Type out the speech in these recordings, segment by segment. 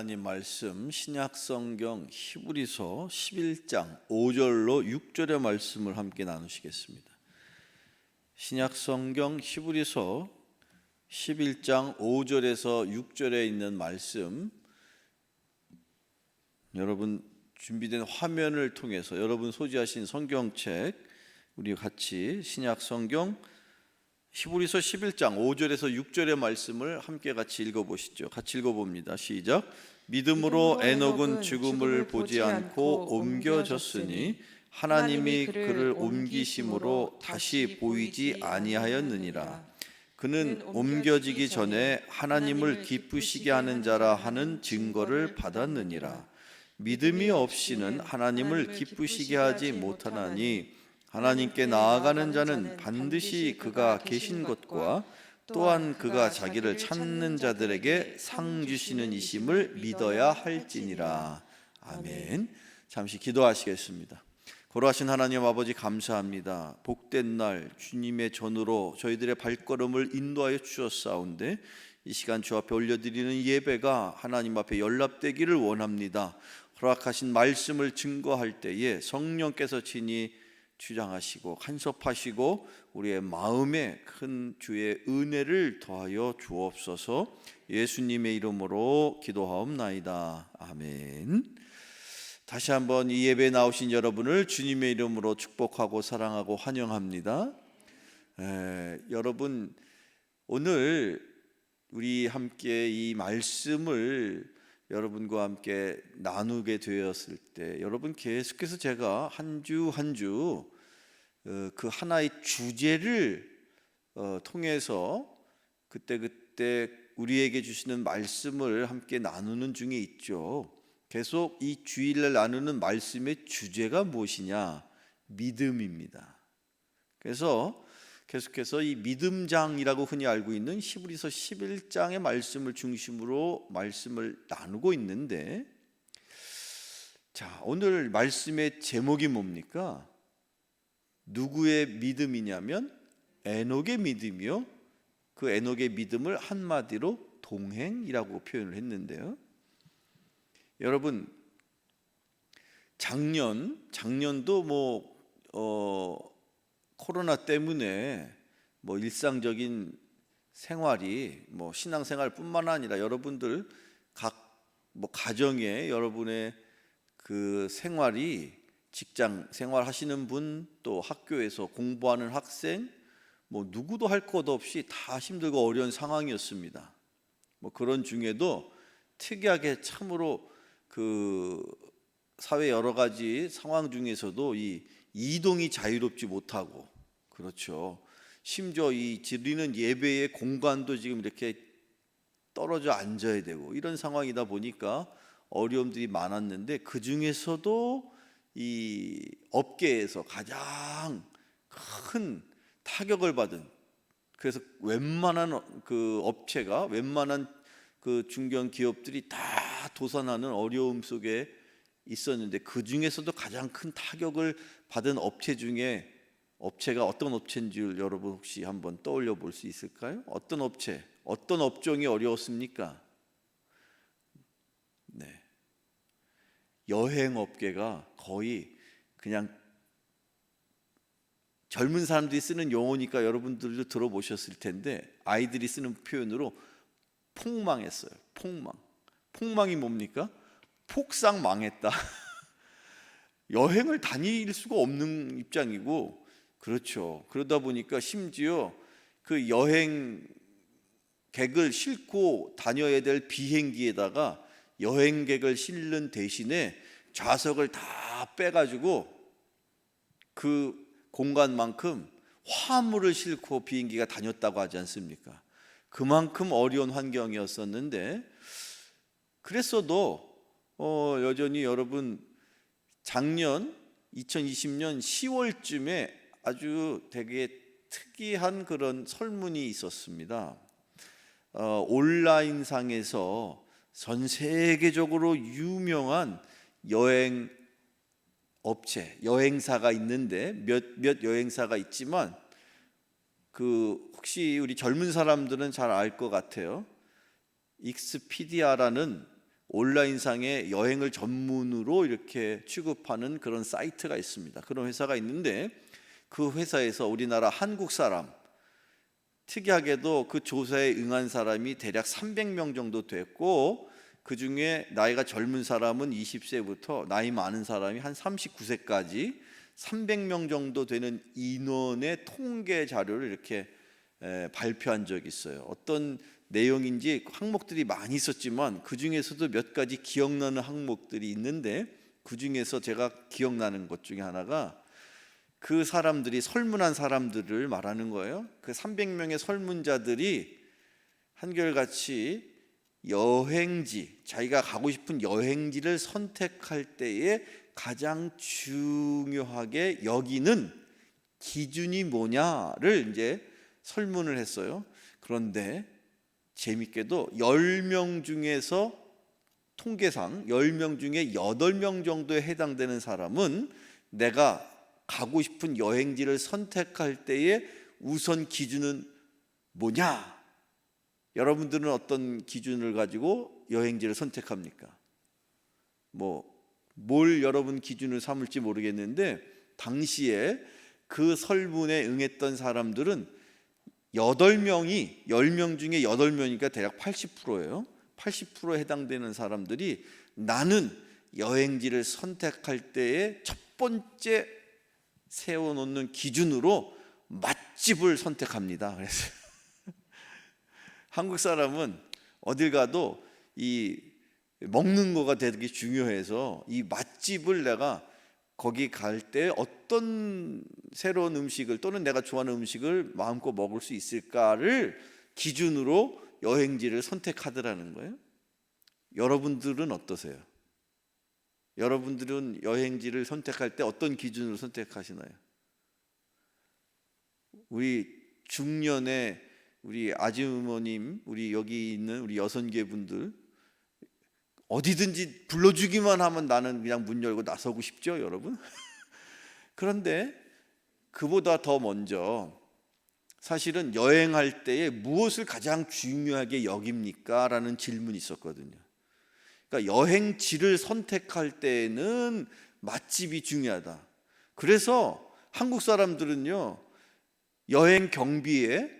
하나님 말씀 신약성경 히브리서 11장 5절로 6절의 말씀을 함께 나누시겠습니다. 신약성경 히브리서 11장 5절에서 6절에 있는 말씀, 여러분 준비된 화면을 통해서 여러분 소지하신 성경책 우리 같이 신약성경 히브리서 11장 5절에서 6절의 말씀을 함께 같이 읽어보시죠. 같이 읽어봅니다. 시작. 믿음으로 에녹은 죽음을 보지 않고 옮겨졌으니 하나님이 그를 옮기심으로 다시 보이지 아니하였느니라. 그는 옮겨지기 전에 하나님을 기쁘시게 하는 자라 하는 증거를 받았느니라. 믿음이 없이는 하나님을 기쁘시게 하지 못하나니 하나님께 나아가는 자는 반드시 그가 계신 것과 또한 그가 자기를 찾는 자들에게 상 주시는 이심을 믿어야 할지니라. 아멘. 잠시 기도하시겠습니다. 거룩하신 하나님 아버지, 감사합니다. 복된 날 주님의 전으로 저희들의 발걸음을 인도하여 주셨사온데 이 시간 주 앞에 올려드리는 예배가 하나님 앞에 연락되기를 원합니다. 허락하신 말씀을 증거할 때에 성령께서 친히 주장하시고 간섭하시고 우리의 마음에 큰 주의 은혜를 더하여 주옵소서. 예수님의 이름으로 기도하옵나이다. 아멘. 다시 한번 이 예배에 나오신 여러분을 주님의 이름으로 축복하고 사랑하고 환영합니다. 여러분, 오늘 우리 함께 이 말씀을 여러분과 함께 나누게 되었을 때 여러분 계속해서 제가 한 주 한 주 그 하나의 주제를 통해서 그때 우리에게 주시는 말씀을 함께 나누는 중에 있죠. 계속 이 주일날 나누는 말씀의 주제가 무엇이냐? 믿음입니다. 그래서 계속해서 이 믿음장이라고 흔히 알고 있는 히브리서 11장의 말씀을 중심으로 말씀을 나누고 있는데, 자, 오늘 말씀의 제목이 뭡니까? 누구의 믿음이냐면 에녹의 믿음이요. 그 에녹의 믿음을 한마디로 동행이라고 표현을 했는데요. 여러분, 작년도 코로나 때문에 일상적인 생활이 신앙생활뿐만 아니라 여러분들 각 가정에 여러분의 그 생활이 직장 생활 하시는 분, 또 학교에서 공부하는 학생, 누구도 할 것 없이 다 힘들고 어려운 상황이었습니다. 그런 중에도 특이하게 참으로 그 사회 여러 가지 상황 중에서도 이 이동이 자유롭지 못하고, 그렇죠. 심지어 이 드리는 예배의 공간도 지금 이렇게 떨어져 앉아야 되고 이런 상황이다 보니까 어려움들이 많았는데, 그 중에서도 이 업계에서 가장 큰 타격을 받은, 그래서 웬만한 그 업체가, 웬만한 그 중견 기업들이 다 도산하는 어려움 속에 있었는데, 그 중에서도 가장 큰 타격을 받은 업체 중에 업체가 어떤 업체인지 여러분 혹시 한번 떠올려 볼 수 있을까요? 어떤 업체, 어떤 업종이 어려웠습니까? 네, 여행업계가 거의 그냥 젊은 사람들이 쓰는 용어니까 여러분들도 들어보셨을 텐데, 아이들이 쓰는 표현으로 폭망했어요. 폭망이 뭡니까? 폭삭 망했다. 여행을 다닐 수가 없는 입장이고, 그렇죠. 그러다 보니까 심지어 그 여행객을 싣고 다녀야 될 비행기에다가 여행객을 실는 대신에 좌석을 다 빼가지고 그 공간만큼 화물을 싣고 비행기가 다녔다고 하지 않습니까? 그만큼 어려운 환경이었었는데, 그랬어도 여전히 여러분 작년 2020년 10월쯤에 아주 되게 특이한 그런 설문이 있었습니다. 온라인상에서 전 세계적으로 유명한 여행 업체, 여행사가 있는데 몇 여행사가 있지만, 그 혹시 우리 젊은 사람들은 잘 알 것 같아요. 익스피디아라는 온라인상에 여행을 전문으로 이렇게 취급하는 그런 사이트가 있습니다. 그런 회사가 있는데 그 회사에서 우리나라 한국 사람, 특이하게도 그 조사에 응한 사람이 대략 300명 정도 됐고, 그 중에 나이가 젊은 사람은 20세부터 나이 많은 사람이 한 39세까지 300명 정도 되는 인원의 통계 자료를 이렇게 발표한 적이 있어요. 어떤 내용인지 항목들이 많이 있었지만 그 중에서도 몇 가지 기억나는 항목들이 있는데, 그 중에서 제가 기억나는 것 중에 하나가 그 사람들이 설문한 사람들을 말하는 거예요. 그 300명의 설문자들이 한결같이 여행지, 자기가 가고 싶은 여행지를 선택할 때에 가장 중요하게 여기는 기준이 뭐냐를 이제 설문을 했어요. 그런데 재밌게도 10명 중에서 통계상 10명 중에 8명 정도에 해당되는 사람은 내가 가고 싶은 여행지를 선택할 때에 우선 기준은 뭐냐? 여러분들은 어떤 기준을 가지고 여행지를 선택합니까? 뭘 여러분 기준을 삼을지 모르겠는데, 당시에 그 설문에 응했던 사람들은 8명이 10명 중에 8명이니까 대략 80%예요. 80%에 해당되는 사람들이 나는 여행지를 선택할 때에 첫 번째 세워놓는 기준으로 맛집을 선택합니다. 그래서 한국 사람은 어딜 가도 이 먹는 거가 되게 중요해서 이 맛집을 내가 거기 갈 때 어떤 새로운 음식을 또는 내가 좋아하는 음식을 마음껏 먹을 수 있을까를 기준으로 여행지를 선택하더라는 거예요. 여러분들은 어떠세요? 여러분들은 여행지를 선택할 때 어떤 기준으로 선택하시나요? 우리 중년의 우리 아주머님, 우리 여기 있는 우리 여성계분들, 어디든지 불러주기만 하면 나는 그냥 문 열고 나서고 싶죠, 여러분? 그런데 그보다 더 먼저 사실은 여행할 때에 무엇을 가장 중요하게 여깁니까? 라는 질문이 있었거든요. 그러니까 여행지를 선택할 때는 맛집이 중요하다. 그래서 한국 사람들은요, 여행 경비에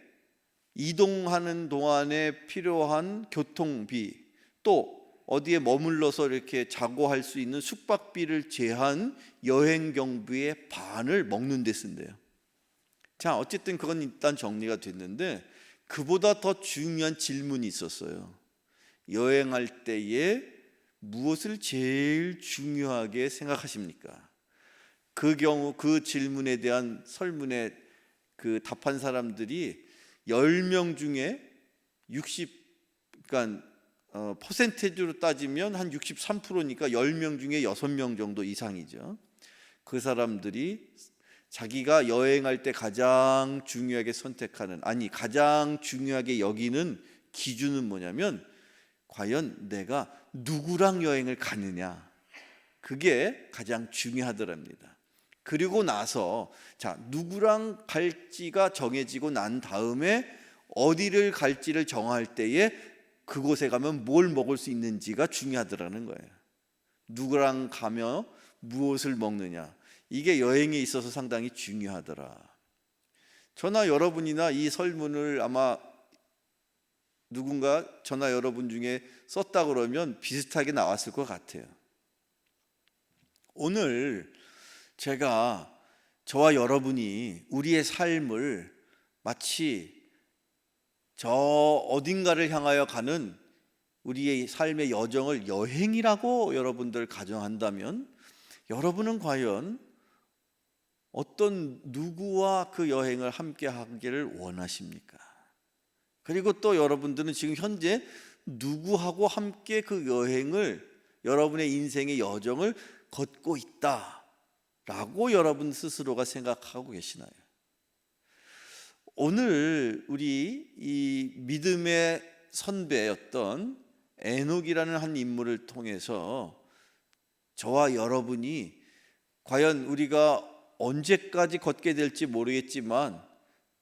이동하는 동안에 필요한 교통비, 또 어디에 머물러서 이렇게 자고 할 수 있는 숙박비를 제한 여행 경비의 반을 먹는 데 쓴대요. 자, 어쨌든 그건 일단 정리가 됐는데, 그보다 더 중요한 질문이 있었어요. 여행할 때에 무엇을 제일 중요하게 생각하십니까? 그 경우 그 질문에 대한 설문에 그 답한 사람들이 10명 중에 그러니까 퍼센테이지로 따지면 한 63%니까 10명 중에 6명 정도 이상이죠. 그 사람들이 자기가 여행할 때 가장 중요하게 선택하는, 가장 중요하게 여기는 기준은 뭐냐면 과연 내가 누구랑 여행을 가느냐, 그게 가장 중요하더랍니다. 그리고 나서 자, 누구랑 갈지가 정해지고 난 다음에 어디를 갈지를 정할 때에 그곳에 가면 뭘 먹을 수 있는지가 중요하더라는 거예요. 누구랑 가며 무엇을 먹느냐, 이게 여행에 있어서 상당히 중요하더라. 저나 여러분이나 이 설문을 아마 누군가 저나 여러분 중에 썼다 그러면 비슷하게 나왔을 것 같아요. 오늘 제가 저와 여러분이 우리의 삶을 마치 저 어딘가를 향하여 가는 우리의 삶의 여정을 여행이라고 여러분들 가정한다면, 여러분은 과연 어떤 누구와 그 여행을 함께 하기를 원하십니까? 그리고 또 여러분들은 지금 현재 누구하고 함께 그 여행을, 여러분의 인생의 여정을 걷고 있다라고 여러분 스스로가 생각하고 계시나요? 오늘 우리 이 믿음의 선배였던 에녹이라는 한 인물을 통해서 저와 여러분이 과연 우리가 언제까지 걷게 될지 모르겠지만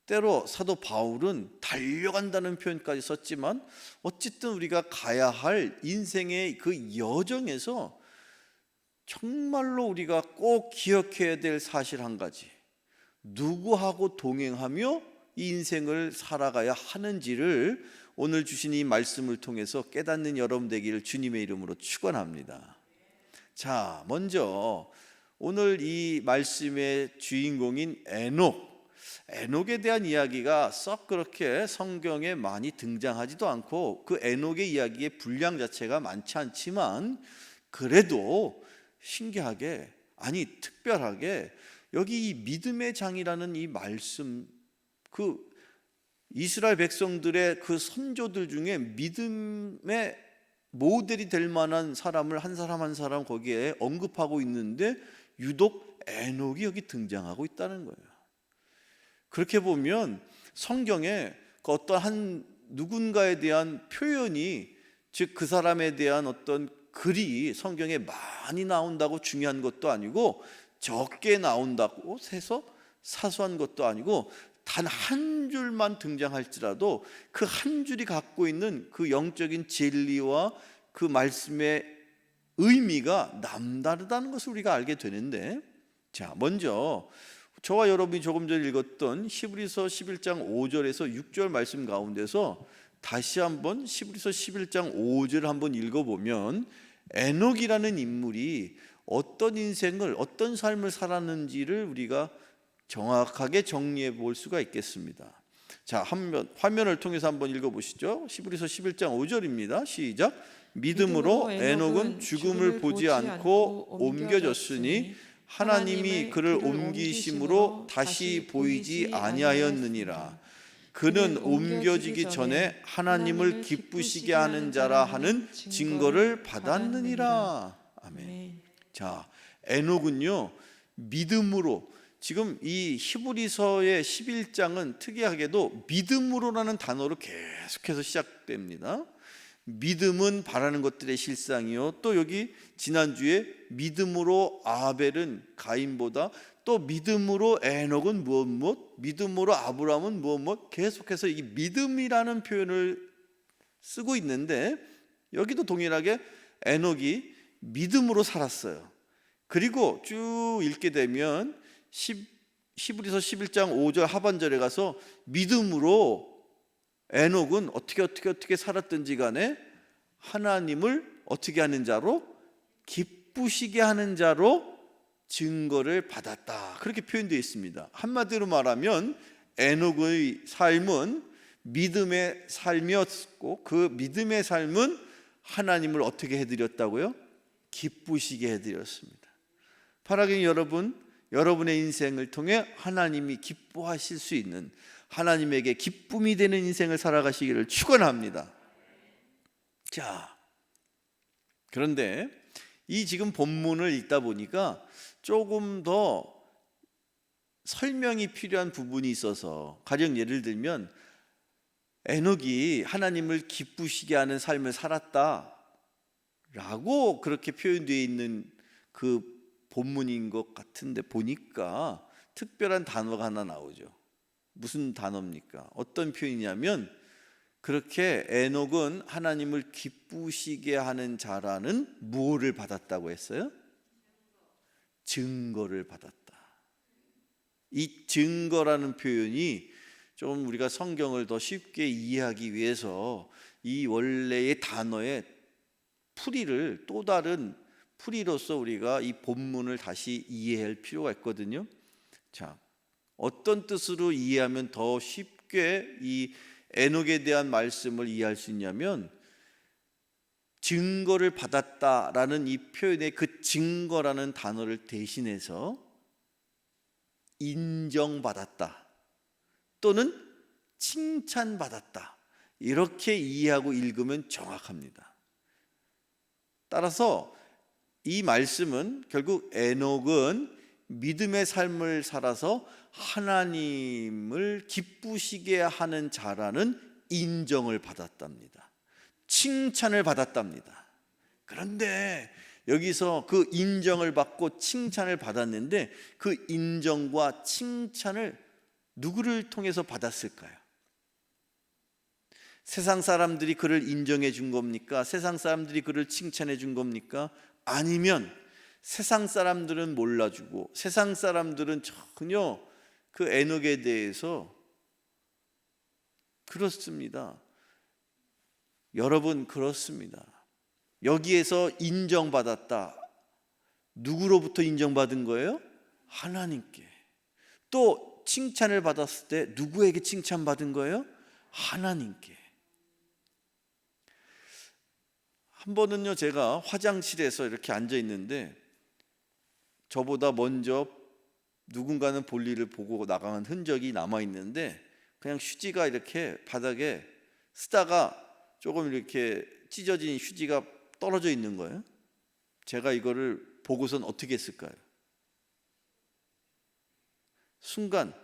때로 사도 바울은 달려간다는 표현까지 썼지만 어쨌든 우리가 가야 할 인생의 그 여정에서 정말로 우리가 꼭 기억해야 될 사실 한 가지, 누구하고 동행하며 이 인생을 살아가야 하는지를 오늘 주신 이 말씀을 통해서 깨닫는 여러분 되기를 주님의 이름으로 축원합니다. 자, 먼저 오늘 이 말씀의 주인공인 에녹에 대한 이야기가 썩 그렇게 성경에 많이 등장하지도 않고 그 에녹의 이야기의 분량 자체가 많지 않지만 그래도 신기하게, 아니 특별하게 여기 이 믿음의 장이라는 이 말씀, 그 이스라엘 백성들의 그 선조들 중에 믿음의 모델이 될 만한 사람을 한 사람 한 사람 거기에 언급하고 있는데 유독 에녹이 여기 등장하고 있다는 거예요. 그렇게 보면 성경에 그 어떤 한 누군가에 대한 표현이, 즉 그 사람에 대한 어떤 글이 성경에 많이 나온다고 중요한 것도 아니고 적게 나온다고 해서 사소한 것도 아니고 단 한 줄만 등장할지라도 그 한 줄이 갖고 있는 그 영적인 진리와 그 말씀의 의미가 남다르다는 것을 우리가 알게 되는데, 자, 먼저 저와 여러분이 조금 전에 읽었던 히브리서 11장 5절에서 6절 말씀 가운데서 다시 한번 히브리서 11장 5절을 한번 읽어보면 에녹이라는 인물이 어떤 인생을, 어떤 삶을 살았는지를 우리가 정확하게 정리해 볼 수가 있겠습니다. 자, 화면을 통해서 한번 읽어보시죠. 히브리서 11장 5절입니다. 시작. 믿음으로 에녹은 죽음을 보지 않고 옮겨졌으니 하나님이 그를 옮기심으로 다시 보이지 아니하였느니라. 그는 옮겨지기 전에 하나님을 기쁘시게 하는 자라 하는 증거를 받았느니라. 아멘. 자, 에녹은요 믿음으로, 지금 이 히브리서의 11장은 특이하게도 믿음으로라는 단어로 계속해서 시작됩니다. 믿음은 바라는 것들의 실상이요, 또 여기 지난주에 믿음으로 아벨은 가인보다, 또 믿음으로 에녹은 무엇, 믿음으로 아브라함은 무엇, 계속해서 이 믿음이라는 표현을 쓰고 있는데 여기도 동일하게 에녹이 믿음으로 살았어요. 그리고 쭉 읽게 되면 히브리서 11장 5절 하반절에 가서 믿음으로 에녹은 어떻게 살았든지 간에 하나님을 어떻게 하는 자로? 기쁘시게 하는 자로 증거를 받았다, 그렇게 표현되어 있습니다. 한마디로 말하면 에녹의 삶은 믿음의 삶이었고 그 믿음의 삶은 하나님을 어떻게 해드렸다고요? 기쁘시게 해드렸습니다. 바라긴 여러분의 인생을 통해 하나님이 기뻐하실 수 있는, 하나님에게 기쁨이 되는 인생을 살아가시기를 축원합니다. 자, 그런데 이 지금 본문을 읽다 보니까 조금 더 설명이 필요한 부분이 있어서, 가령 예를 들면 에녹이 하나님을 기쁘시게 하는 삶을 살았다 라고 그렇게 표현되어 있는 그 본문인 것 같은데 보니까 특별한 단어가 하나 나오죠. 무슨 단어입니까? 어떤 표현이냐면, 그렇게 에녹은 하나님을 기쁘시게 하는 자라는 무엇을 받았다고 했어요? 증거를 받았다. 이 증거라는 표현이 좀 우리가 성경을 더 쉽게 이해하기 위해서 이 원래의 단어의 풀이를 또 다른 풀이로서 우리가 이 본문을 다시 이해할 필요가 있거든요. 자, 어떤 뜻으로 이해하면 더 쉽게 이 에녹에 대한 말씀을 이해할 수 있냐면, 증거를 받았다라는 이 표현의 그 증거라는 단어를 대신해서 인정받았다 또는 칭찬받았다, 이렇게 이해하고 읽으면 정확합니다. 따라서 이 말씀은 결국 에녹은 믿음의 삶을 살아서 하나님을 기쁘시게 하는 자라는 인정을 받았답니다. 칭찬을 받았답니다. 그런데 여기서 그 인정을 받고 칭찬을 받았는데 그 인정과 칭찬을 누구를 통해서 받았을까요? 세상 사람들이 그를 인정해 준 겁니까? 세상 사람들이 그를 칭찬해 준 겁니까? 아니면 세상 사람들은 몰라주고 세상 사람들은 전혀 그 에녹에 대해서 그렇습니다. 여러분, 그렇습니다. 여기에서 인정받았다. 누구로부터 인정받은 거예요? 하나님께. 또 칭찬을 받았을 때 누구에게 칭찬받은 거예요? 하나님께. 한 번은요, 제가 화장실에서 이렇게 앉아 있는데 저보다 먼저 누군가는 볼일을 보고 나간 흔적이 남아 있는데 그냥 휴지가 이렇게 바닥에 쓰다가 조금 이렇게 찢어진 휴지가 떨어져 있는 거예요. 제가 이거를 보고선 어떻게 했을까요? 순간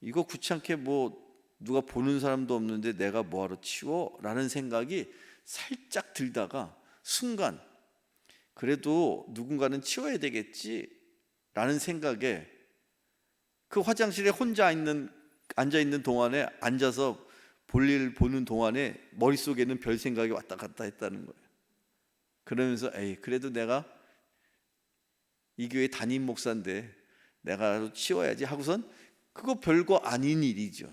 이거 귀찮게 뭐 누가 보는 사람도 없는데 내가 뭐하러 치워? 라는 생각이 살짝 들다가 순간 그래도 누군가는 치워야 되겠지 라는 생각에 그 화장실에 혼자 앉아 있는 동안에 앉아서 볼일 보는 동안에 머릿속에는 별 생각이 왔다 갔다 했다는 거예요. 그러면서 그래도 내가 이 교회 담임 목사인데 내가 치워야지 하고선 그거 별거 아닌 일이죠.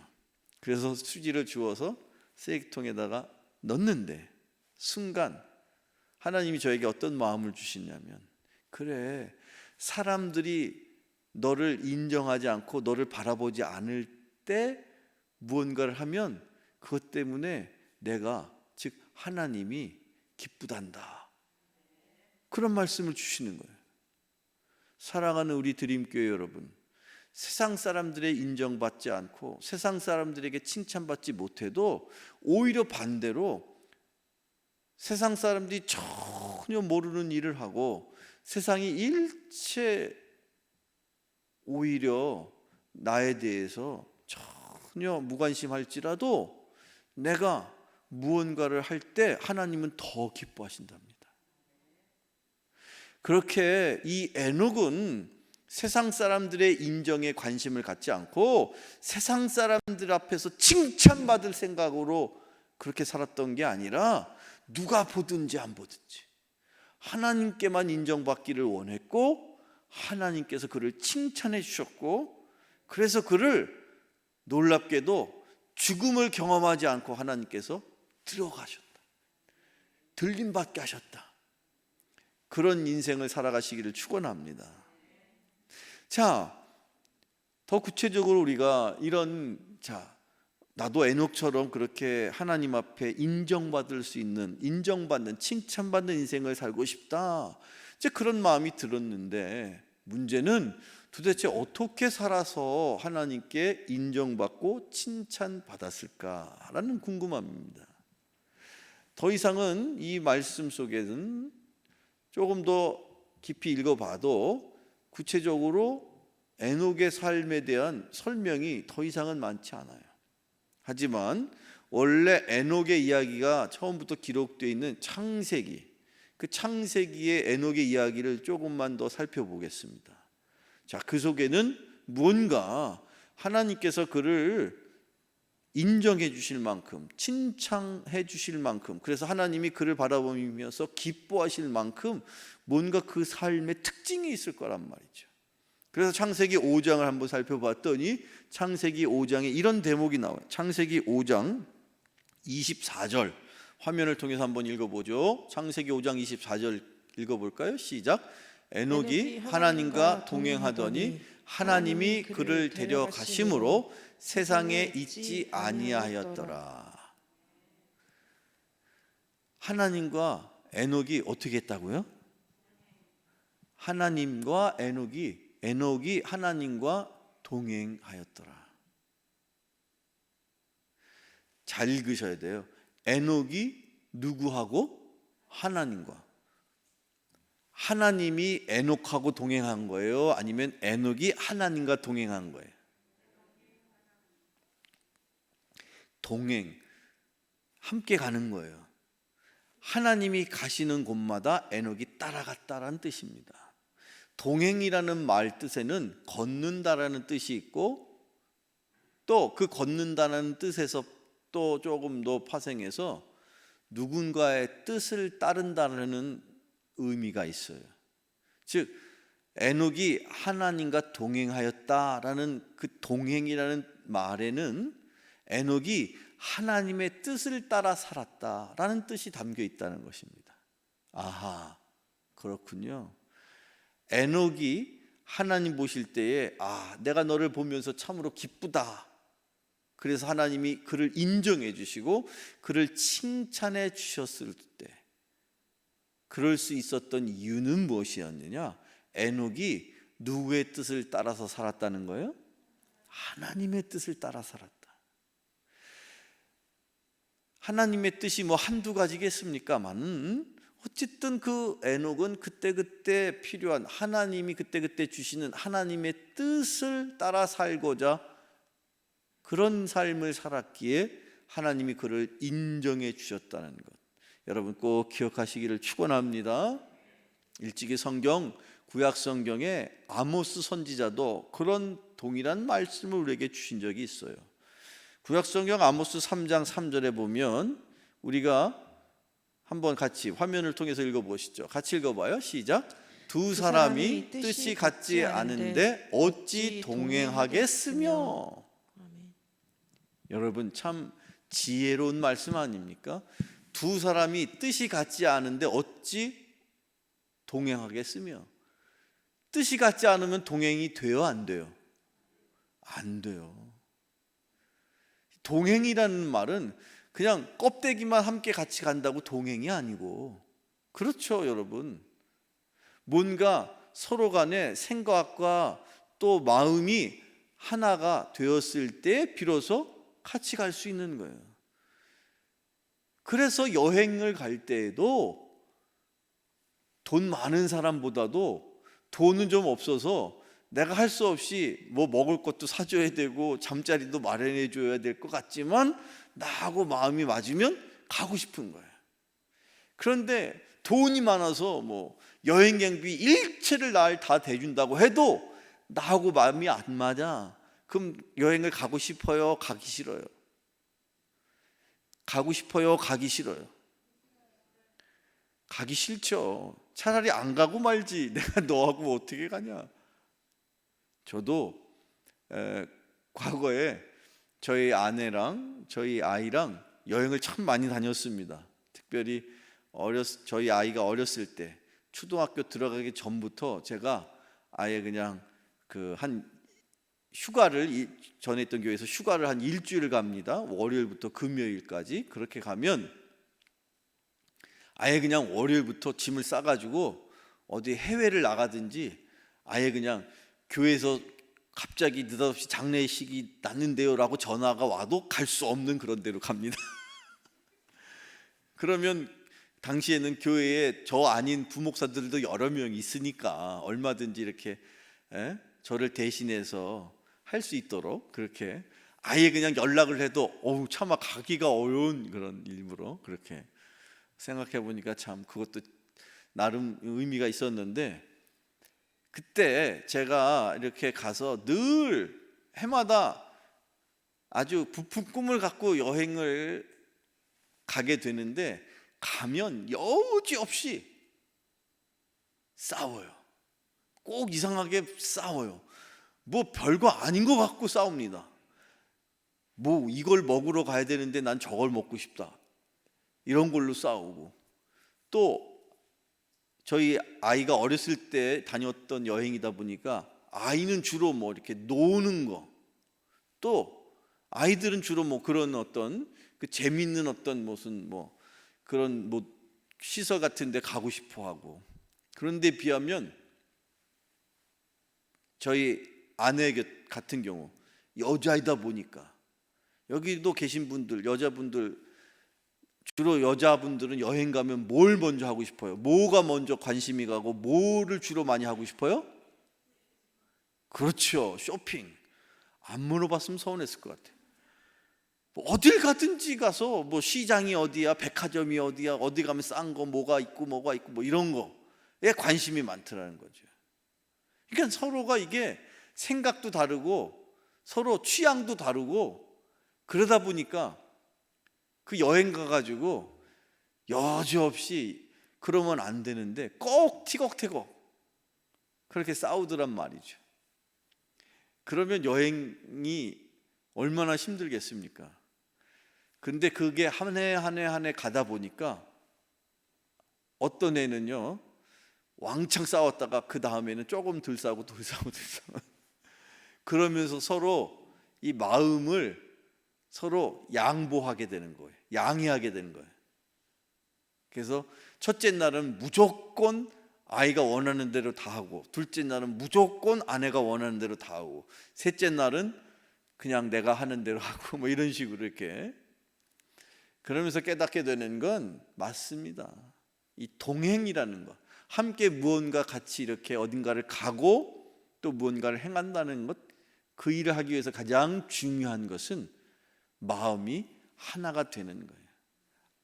그래서 수지를 주워서 쓰레기통에다가 넣는데 순간 하나님이 저에게 어떤 마음을 주시냐면, 그래, 사람들이 너를 인정하지 않고 너를 바라보지 않을 때 무언가를 하면 그것 때문에 내가, 즉 하나님이 기쁘단다. 그런 말씀을 주시는 거예요. 사랑하는 우리 드림교회 여러분, 세상 사람들의 인정받지 않고 세상 사람들에게 칭찬받지 못해도 오히려 반대로 세상 사람들이 전혀 모르는 일을 하고 세상이 일체 오히려 나에 대해서 전혀 무관심할지라도 내가 무언가를 할 때 하나님은 더 기뻐하신답니다. 그렇게 이 에녹은 세상 사람들의 인정에 관심을 갖지 않고 세상 사람들 앞에서 칭찬받을 생각으로 그렇게 살았던 게 아니라 누가 보든지 안 보든지 하나님께만 인정받기를 원했고 하나님께서 그를 칭찬해 주셨고, 그래서 그를 놀랍게도 죽음을 경험하지 않고 하나님께서 들어가셨다, 들림받게 하셨다. 그런 인생을 살아가시기를 축원합니다. 자, 더 구체적으로 우리가 나도 에녹처럼 그렇게 하나님 앞에 인정받을 수 있는, 인정받는, 칭찬받는 인생을 살고 싶다, 이제 그런 마음이 들었는데 문제는 도대체 어떻게 살아서 하나님께 인정받고 칭찬받았을까라는 궁금함입니다. 더 이상은 이 말씀 속에는 조금 더 깊이 읽어봐도 구체적으로 에녹의 삶에 대한 설명이 더 이상은 많지 않아요. 하지만 원래 에녹의 이야기가 처음부터 기록되어 있는 창세기, 그 창세기의 에녹의 이야기를 조금만 더 살펴보겠습니다. 자, 그 속에는 무언가 하나님께서 그를 인정해 주실 만큼, 칭찬해 주실 만큼, 그래서 하나님이 그를 바라보면서 기뻐하실 만큼 뭔가 그 삶의 특징이 있을 거란 말이죠. 그래서 창세기 5장을 한번 살펴봤더니 창세기 5장에 이런 대목이 나와요. 창세기 5장 24절 화면을 통해서 한번 읽어보죠. 창세기 5장 24절 읽어볼까요? 시작. 에녹이 하나님과 동행하더니 하나님이 그를 데려가심으로 세상에 있지 아니하였더라. 하나님과 에녹이 어떻게 했다고요? 하나님과 에녹이 하나님과 동행하였더라. 잘 읽으셔야 돼요. 에녹이 누구하고? 하나님과. 하나님이 에녹하고 동행한 거예요? 아니면 에녹이 하나님과 동행한 거예요? 동행, 함께 가는 거예요. 하나님이 가시는 곳마다 에녹이 따라갔다라는 뜻입니다. 동행이라는 말 뜻에는 걷는다라는 뜻이 있고 또 그 걷는다는 뜻에서 또 조금 더 파생해서 누군가의 뜻을 따른다는 의미가 있어요. 즉 에녹이 하나님과 동행하였다라는 그 동행이라는 말에는 에녹이 하나님의 뜻을 따라 살았다라는 뜻이 담겨 있다는 것입니다. 아하, 그렇군요. 에녹이 하나님 보실 때에 내가 너를 보면서 참으로 기쁘다. 그래서 하나님이 그를 인정해 주시고 그를 칭찬해 주셨을 때 그럴 수 있었던 이유는 무엇이었느냐? 에녹이 누구의 뜻을 따라서 살았다는 거예요? 하나님의 뜻을 따라 살았다. 하나님의 뜻이 뭐 한두 가지겠습니까만 어쨌든 그 에녹은 그때그때 필요한 하나님이 그때그때 주시는 하나님의 뜻을 따라 살고자 그런 삶을 살았기에 하나님이 그를 인정해 주셨다는 것, 여러분 꼭 기억하시기를 축원합니다. 일찍이 성경 구약 성경에 아모스 선지자도 그런 동일한 말씀을 우리에게 주신 적이 있어요. 구약 성경 아모스 3장 3절에 보면 우리가 한번 같이 화면을 통해서 읽어보시죠. 같이 읽어봐요. 시작. 두 사람이 뜻이 같지 않은데 어찌 동행하겠으며. 여러분 참 지혜로운 말씀 아닙니까? 두 사람이 뜻이 같지 않은데 어찌 동행하겠으며. 뜻이 같지 않으면 동행이 돼요, 안 돼요? 안 돼요. 동행이라는 말은 그냥 껍데기만 함께 같이 간다고 동행이 아니고, 그렇죠 여러분, 뭔가 서로 간에 생각과 또 마음이 하나가 되었을 때 비로소 같이 갈 수 있는 거예요. 그래서 여행을 갈 때에도 돈 많은 사람보다도 돈은 좀 없어서 내가 할 수 없이 뭐 먹을 것도 사줘야 되고 잠자리도 마련해 줘야 될 것 같지만 나하고 마음이 맞으면 가고 싶은 거예요. 그런데 돈이 많아서 뭐 여행 경비 일체를 날 다 대준다고 해도 나하고 마음이 안 맞아. 그럼 여행을 가고 싶어요? 가기 싫어요? 가고 싶어요? 가기 싫어요? 가기 싫죠. 차라리 안 가고 말지. 내가 너하고 어떻게 가냐. 저도 과거에 저희 아내랑 저희 아이랑 여행을 참 많이 다녔습니다. 특별히 저희 아이가 어렸을 때 초등학교 들어가기 전부터 제가 아예 그냥 한 휴가를, 전에 있던 교회에서 휴가를 한 일주일 갑니다. 월요일부터 금요일까지. 그렇게 가면 아예 그냥 월요일부터 짐을 싸가지고 어디 해외를 나가든지 아예 그냥 교회에서 갑자기 느닷없이 장례식이 났는데요 라고 전화가 와도 갈 수 없는 그런 데로 갑니다. 그러면 당시에는 교회에 저 아닌 부목사들도 여러 명 있으니까 얼마든지 이렇게 저를 대신해서 할 수 있도록 그렇게 아예 그냥 연락을 해도 차마 가기가 어려운 그런 일부러 그렇게 생각해 보니까 참 그것도 나름 의미가 있었는데, 그때 제가 이렇게 가서 늘 해마다 아주 부푼 꿈을 갖고 여행을 가게 되는데 가면 여지없이 싸워요. 꼭 이상하게 싸워요. 뭐 별거 아닌 것 같고 싸웁니다. 뭐 이걸 먹으러 가야 되는데 난 저걸 먹고 싶다, 이런 걸로 싸우고, 또 저희 아이가 어렸을 때 다녔던 여행이다 보니까 아이는 주로 뭐 이렇게 노는 거, 또 아이들은 주로 뭐 그런 어떤 그 재밌는 어떤 무슨 뭐 그런 뭐 시설 같은 데 가고 싶어 하고, 그런데 비하면 저희 아내 같은 경우 여자이다 보니까, 여기도 계신 분들 여자분들, 주로 여자분들은 여행 가면 뭘 먼저 하고 싶어요? 뭐가 먼저 관심이 가고 뭐를 주로 많이 하고 싶어요? 그렇죠, 쇼핑. 안 물어봤으면 서운했을 것 같아요. 어딜 가든지 가서 뭐 시장이 어디야, 백화점이 어디야, 어디 가면 싼 거 뭐가 있고 뭐 이런 거에 관심이 많더라는 거죠. 그러니까 서로가 이게 생각도 다르고 서로 취향도 다르고 그러다 보니까 그 여행 가가지고 여지없이 그러면 안 되는데 꼭 티격태격 그렇게 싸우더란 말이죠. 그러면 여행이 얼마나 힘들겠습니까? 근데 그게 한 해 한 해 한 해 가다 보니까 어떤 애는요 왕창 싸웠다가 그 다음에는 조금 덜 싸우고 그러면서 서로 이 마음을 서로 양보하게 되는 거예요. 양해하게 되는 거예요. 그래서 첫째 날은 무조건 아이가 원하는 대로 다 하고, 둘째 날은 무조건 아내가 원하는 대로 다 하고, 셋째 날은 그냥 내가 하는 대로 하고 뭐 이런 식으로 이렇게. 그러면서 깨닫게 되는 건 맞습니다. 이 동행이라는 것, 함께 무언가 같이 이렇게 어딘가를 가고 또 무언가를 행한다는 것, 그 일을 하기 위해서 가장 중요한 것은 마음이 하나가 되는 거예요.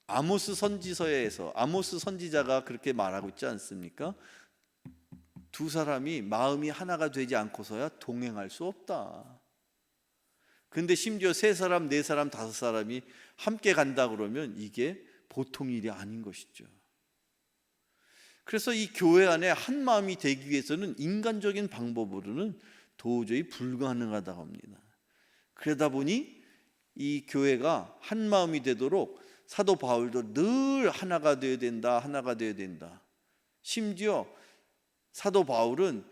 아모스 선지서에서 아모스 선지자가 그렇게 말하고 있지 않습니까? 두 사람이 마음이 하나가 되지 않고서야 동행할 수 없다. 근데 심지어 세 사람, 네 사람, 다섯 사람이 함께 간다 그러면 이게 보통 일이 아닌 것이죠. 그래서 이 교회 안에 한 마음이 되기 위해서는 인간적인 방법으로는 도저히 불가능하다고 합니다. 그러다 보니 이 교회가 한 마음이 되도록 사도 바울도 늘 하나가 되어야 된다, 하나가 되어야 된다. 심지어 사도 바울은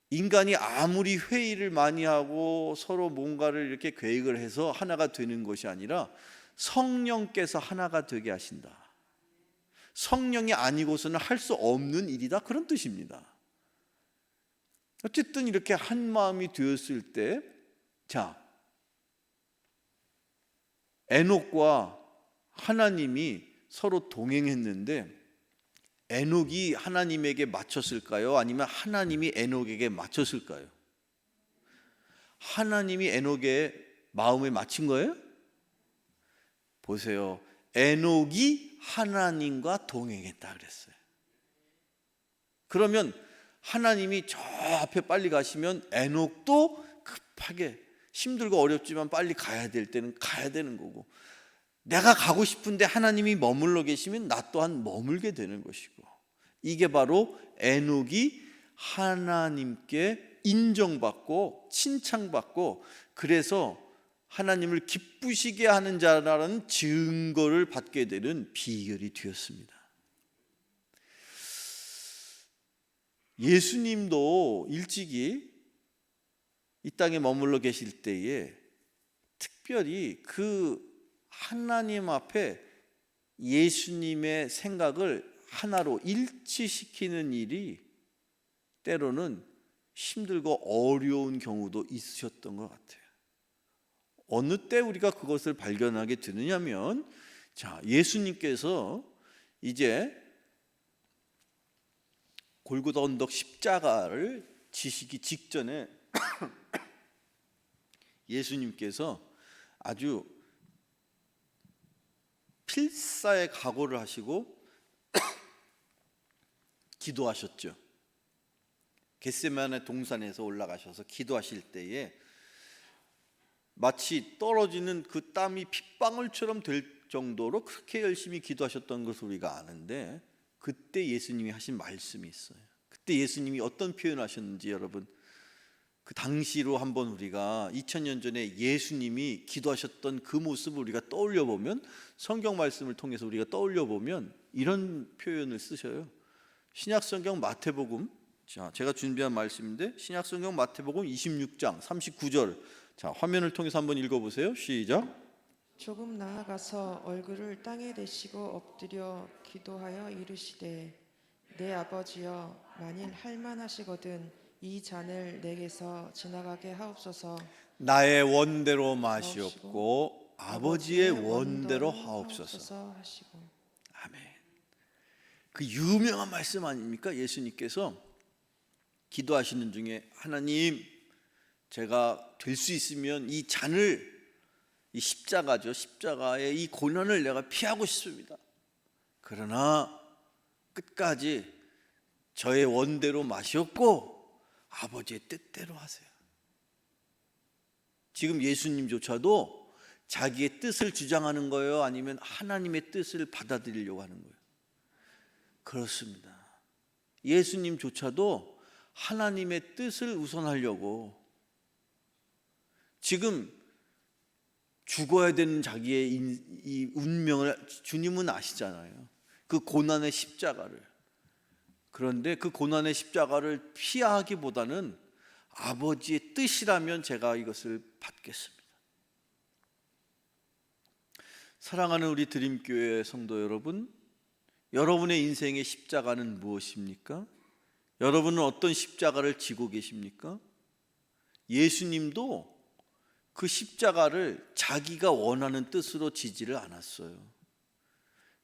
인간이 아무리 회의를 많이 하고 서로 뭔가를 이렇게 계획을 해서 하나가 되는 것이 아니라 성령께서 하나가 되게 하신다. 성령이 아니고서는 할 수 없는 일이다, 그런 뜻입니다. 어쨌든 이렇게 한 마음이 되었을 때, 자, 에녹과 하나님이 서로 동행했는데 에녹이 하나님에게 맞췄을까요? 아니면 하나님이 에녹에게 맞췄을까요? 하나님이 에녹의 마음에 맞춘 거예요? 보세요. 에녹이 하나님과 동행했다 그랬어요. 그러면 하나님이 저 앞에 빨리 가시면 에녹도 급하게 힘들고 어렵지만 빨리 가야 될 때는 가야 되는 거고, 내가 가고 싶은데 하나님이 머물러 계시면 나 또한 머물게 되는 것이고, 이게 바로 에녹이 하나님께 인정받고 칭찬받고 그래서 하나님을 기쁘시게 하는 자라는 증거를 받게 되는 비결이 되었습니다. 예수님도 일찍이 이 땅에 머물러 계실 때에 특별히 그 하나님 앞에 예수님의 생각을 하나로 일치시키는 일이 때로는 힘들고 어려운 경우도 있으셨던 것 같아요. 어느 때 우리가 그것을 발견하게 되느냐면, 자, 예수님께서 이제 골고다 언덕 십자가를 지시기 직전에 예수님께서 아주 필사의 각오를 하시고 기도하셨죠. 겟세마네 동산에서 올라가셔서 기도하실 때에 마치 떨어지는 그 땀이 핏방울처럼 될 정도로 그렇게 열심히 기도하셨던 것을 우리가 아는데, 그때 예수님이 하신 말씀이 있어요. 그때 예수님이 어떤 표현을 하셨는지 여러분, 그 당시로 한번 우리가 2000년 전에 예수님이 기도하셨던 그 모습을 우리가 떠올려 보면, 성경 말씀을 통해서 우리가 떠올려 보면 이런 표현을 쓰셔요. 신약성경 마태복음, 자, 제가 준비한 말씀인데 신약성경 마태복음 26장 39절, 자, 화면을 통해서 한번 읽어보세요. 시작. 조금 나아가서 얼굴을 땅에 대시고 엎드려 기도하여 이르시되, 내 아버지여, 만일 할만하시거든 이 잔을 내게서 지나가게 하옵소서. 나의 원대로 마시옵고 마시옵고 아버지의 원대로 하옵소서. 하시고. 아멘. 그 유명한 말씀 아닙니까? 예수님께서 기도하시는 중에, 하나님, 제가 될 수 있으면 이 잔을, 이 십자가죠, 십자가의 이 고난을 내가 피하고 싶습니다. 그러나 끝까지 저의 원대로 마시옵고 아버지의 뜻대로 하세요. 지금 예수님조차도 자기의 뜻을 주장하는 거예요? 아니면 하나님의 뜻을 받아들이려고 하는 거예요? 그렇습니다. 예수님조차도 하나님의 뜻을 우선하려고 지금 죽어야 되는 자기의 이 운명을 주님은 아시잖아요. 그 고난의 십자가를. 그런데 그 고난의 십자가를 피하기보다는 아버지의 뜻이라면 제가 이것을 받겠습니다. 사랑하는 우리 드림교회 성도 여러분, 여러분의 인생의 십자가는 무엇입니까? 여러분은 어떤 십자가를 지고 계십니까? 예수님도 그 십자가를 자기가 원하는 뜻으로 지지를 않았어요.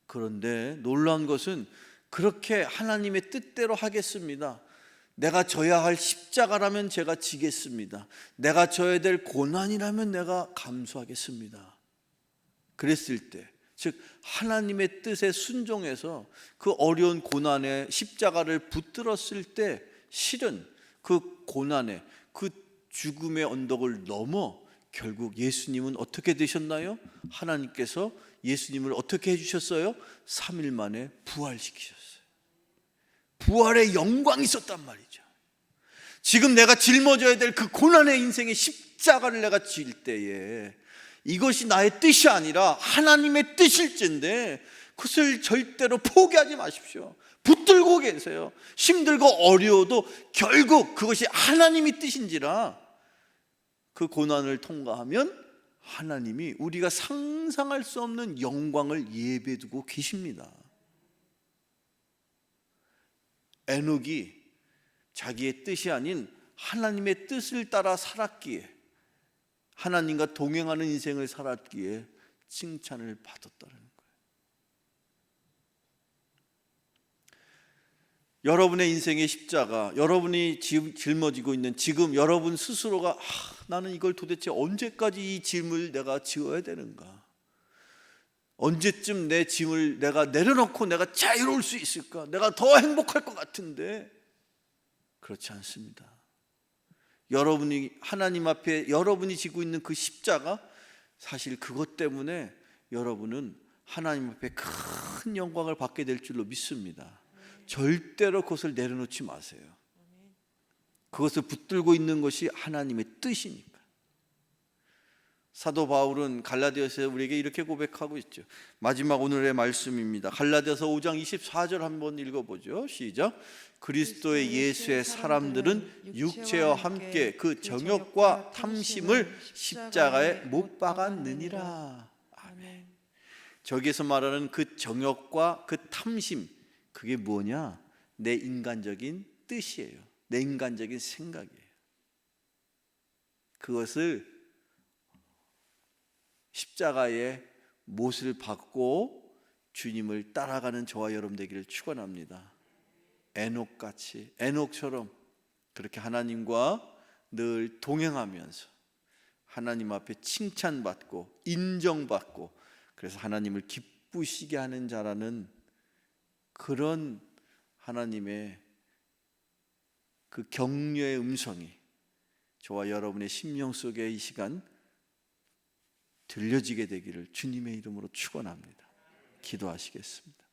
그런데 놀라운 것은 그렇게 하나님의 뜻대로 하겠습니다. 내가 져야 할 십자가라면 제가 지겠습니다. 내가 져야 될 고난이라면 내가 감수하겠습니다. 그랬을 때, 즉 하나님의 뜻에 순종해서 그 어려운 고난의 십자가를 붙들었을 때 실은 그 고난의 그 죽음의 언덕을 넘어 결국 예수님은 어떻게 되셨나요? 하나님께서 예수님을 어떻게 해주셨어요? 3일 만에 부활시키셨어요. 부활의 영광이 있었단 말이죠. 지금 내가 짊어져야 될 그 고난의 인생의 십자가를 내가 질 때에 이것이 나의 뜻이 아니라 하나님의 뜻일진데 그것을 절대로 포기하지 마십시오. 붙들고 계세요. 힘들고 어려워도 결국 그것이 하나님의 뜻인지라 그 고난을 통과하면 하나님이 우리가 상상할 수 없는 영광을 예배두고 계십니다. 에녹이 자기의 뜻이 아닌 하나님의 뜻을 따라 살았기에, 하나님과 동행하는 인생을 살았기에 칭찬을 받았다는 거예요. 여러분의 인생의 십자가, 여러분이 짊어지고 있는 지금 여러분 스스로가 나는 이걸 도대체 언제까지 이 짐을 내가 지어야 되는가? 언제쯤 내 짐을 내가 내려놓고 내가 자유로울 수 있을까? 내가 더 행복할 것 같은데 그렇지 않습니다. 여러분이 하나님 앞에 여러분이 지고 있는 그 십자가, 사실 그것 때문에 여러분은 하나님 앞에 큰 영광을 받게 될 줄로 믿습니다. 절대로 그것을 내려놓지 마세요. 그것을 붙들고 있는 것이 하나님의 뜻이니까. 사도 바울은 갈라디아서에 우리에게 이렇게 고백하고 있죠. 마지막 오늘의 말씀입니다. 갈라디아서 5장 24절 한번 읽어보죠. 시작. 그리스도의 예수의 사람들은 육체와 함께 그 정욕과 탐심을 십자가에 못 박았느니라. 아멘. 저기에서 말하는 그 정욕과 그 탐심, 그게 뭐냐? 내 인간적인 뜻이에요. 내 인간적인 생각이에요. 그것을 십자가의 못을 받고 주님을 따라가는 저와 여러분 되기를 축원합니다. 에녹같이, 에녹처럼 그렇게 하나님과 늘 동행하면서 하나님 앞에 칭찬받고 인정받고, 그래서 하나님을 기쁘시게 하는 자라는 그런 하나님의 그 격려의 음성이 저와 여러분의 심령 속에 이 시간 들려지게 되기를 주님의 이름으로 축원합니다. 기도하시겠습니다.